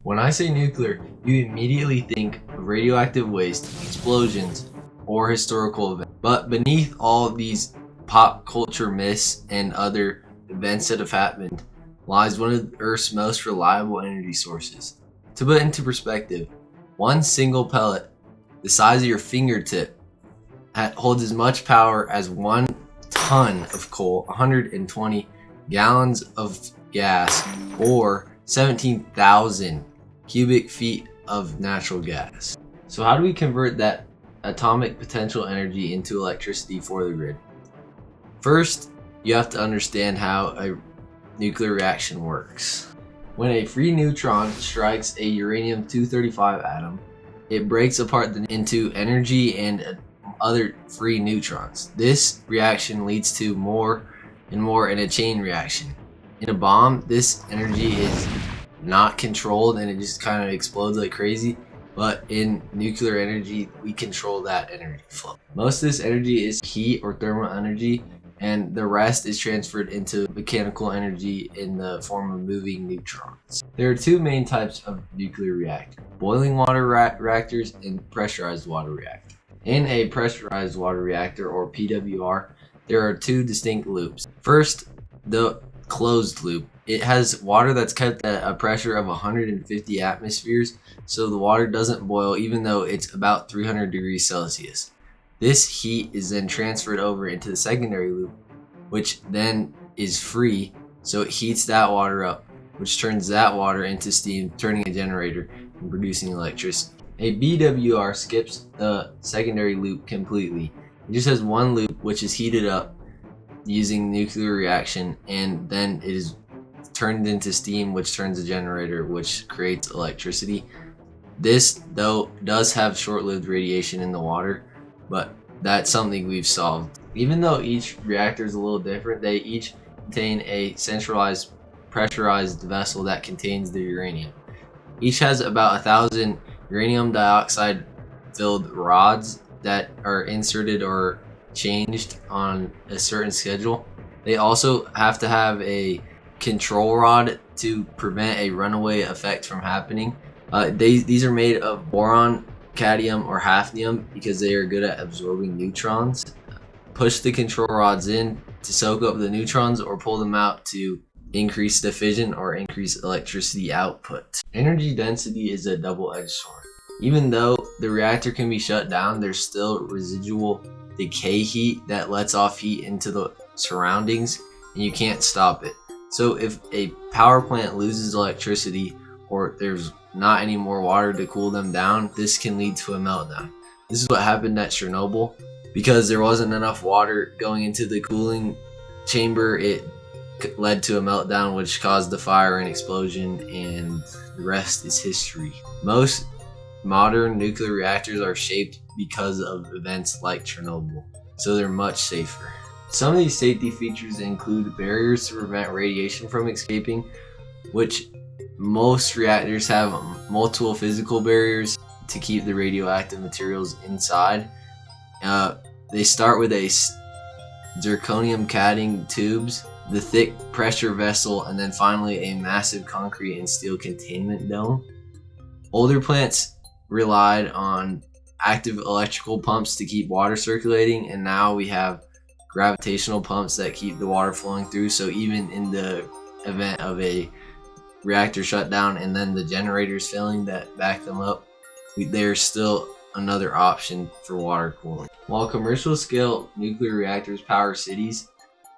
When I say nuclear, you immediately think of radioactive waste, explosions, or historical events. But beneath all these pop culture myths and other events that have happened lies one of Earth's most reliable energy sources. To put into perspective, one single pellet the size of your fingertip holds as much power as 1 ton of coal, 120 gallons of gas, or 17,000 cubic feet of natural gas. So how do we convert that atomic potential energy into electricity for the grid? First, you have to understand how a nuclear reaction works. When a free neutron strikes a uranium-235 atom, it breaks apart into energy and other free neutrons. This reaction leads to more and more in a chain reaction. In a bomb, this energy is not controlled and it just kind of explodes like crazy, but in nuclear energy we control that energy flow. Most of this energy is heat or thermal energy, and the rest is transferred into mechanical energy in the form of moving neutrons. There are two main types of nuclear reactors: boiling water reactors and pressurized water reactors. In a pressurized water reactor, or PWR, there are two distinct loops. First, the closed loop. It has water that's kept at a pressure of 150 atmospheres, so the water doesn't boil even though it's about 300 degrees Celsius. This heat is then transferred over into the secondary loop, which then is free, so it heats that water up, which turns that water into steam, turning a generator and producing electricity. A BWR skips the secondary loop completely. It just has one loop which is heated up using nuclear reaction, and then it is turned into steam, which turns a generator, which creates electricity. This, though, does have short-lived radiation in the water, but that's something we've solved. Even though each reactor is a little different, they each contain a centralized pressurized vessel that contains the uranium. Each has about 1,000 uranium dioxide filled rods that are inserted or changed on a certain schedule. They also have to have a control rod to prevent a runaway effect from happening. These are made of boron, cadmium, or hafnium because they are good at absorbing neutrons. Push the control rods in to soak up the neutrons, or pull them out to increase the fission or increase electricity output. Energy density is a double-edged sword. Even though the reactor can be shut down, there's still residual decay heat that lets off heat into the surroundings, and you can't stop it. So if a power plant loses electricity, or there's not any more water to cool them down, this can lead to a meltdown. This is what happened at Chernobyl. Because there wasn't enough water going into the cooling chamber, it led to a meltdown, which caused the fire and explosion, and the rest is history. Most modern nuclear reactors are shaped because of events like Chernobyl, so they're much safer. Some of these safety features include barriers to prevent radiation from escaping, which most reactors have multiple physical barriers to keep the radioactive materials inside. They start with a zirconium catting tubes, the thick pressure vessel, and then finally a massive concrete and steel containment dome. Older plants relied on active electrical pumps to keep water circulating, and now we have gravitational pumps that keep the water flowing through. So even in the event of a reactor shutdown and then the generators failing that back them up, there's still another option for water cooling. While commercial scale nuclear reactors power cities,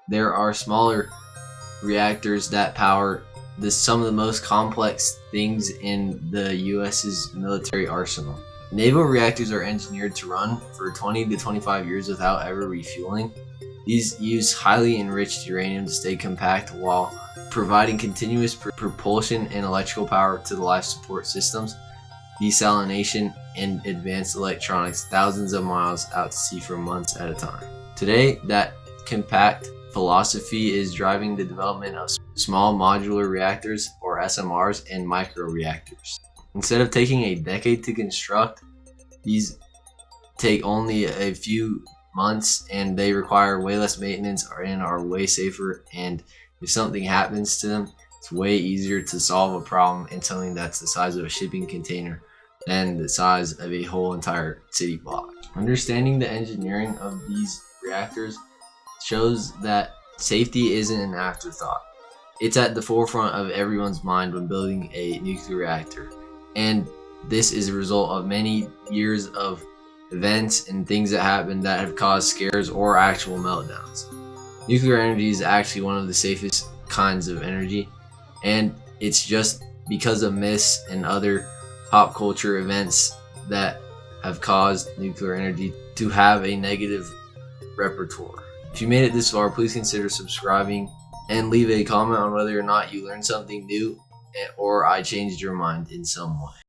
there are smaller reactors that power some of the most complex things in the US's military arsenal. Naval reactors are engineered to run for 20 to 25 years without ever refueling. These use highly enriched uranium to stay compact while providing continuous propulsion and electrical power to the life support systems, desalination, and advanced electronics thousands of miles out to sea for months at a time. Today, that compact philosophy is driving the development of small modular reactors, or SMRs, and microreactors. Instead of taking a decade to construct, these take only a few months, and they require way less maintenance and are way safer, and if something happens to them, It's way easier to solve a problem in something that's the size of a shipping container than the size of a whole entire city block. Understanding the engineering of these reactors shows that safety isn't an afterthought. It's at the forefront of everyone's mind when building a nuclear reactor. And this is a result of many years of events and things that happen that have caused scares or actual meltdowns. Nuclear energy is actually one of the safest kinds of energy, and it's just because of myths and other pop culture events that have caused nuclear energy to have a negative repertoire. If you made it this far, please consider subscribing and leave a comment on whether or not you learned something new or I changed your mind in some way.